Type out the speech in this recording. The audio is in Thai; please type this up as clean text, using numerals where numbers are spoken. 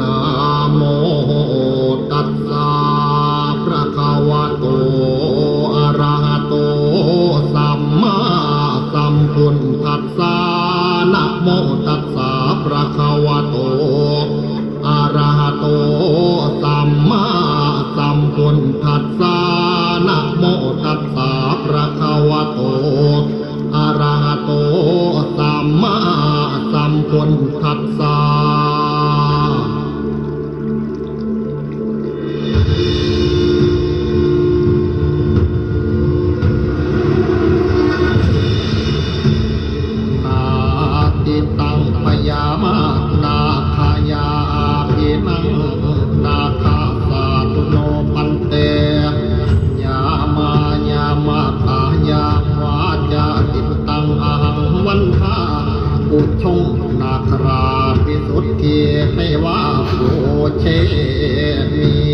นะโมตัสสะภะคะวะโตอะระหะโตสัมมาสัมพุทธัสสะนะโมตัสสะภะคะวะโตอะระหะโตสัมมาสัมพุทธัสสะนะโมตัสสะภะคะวะโตอะระหะโตสัมมาสัมพุทธัสสะติตังพยามานาคายาภินังนาคาสาตุโนพันเตยามายามาตายาวาจาติตังอหังวันทาอุชงนาคราภิสุทธิเทวาโภเชมี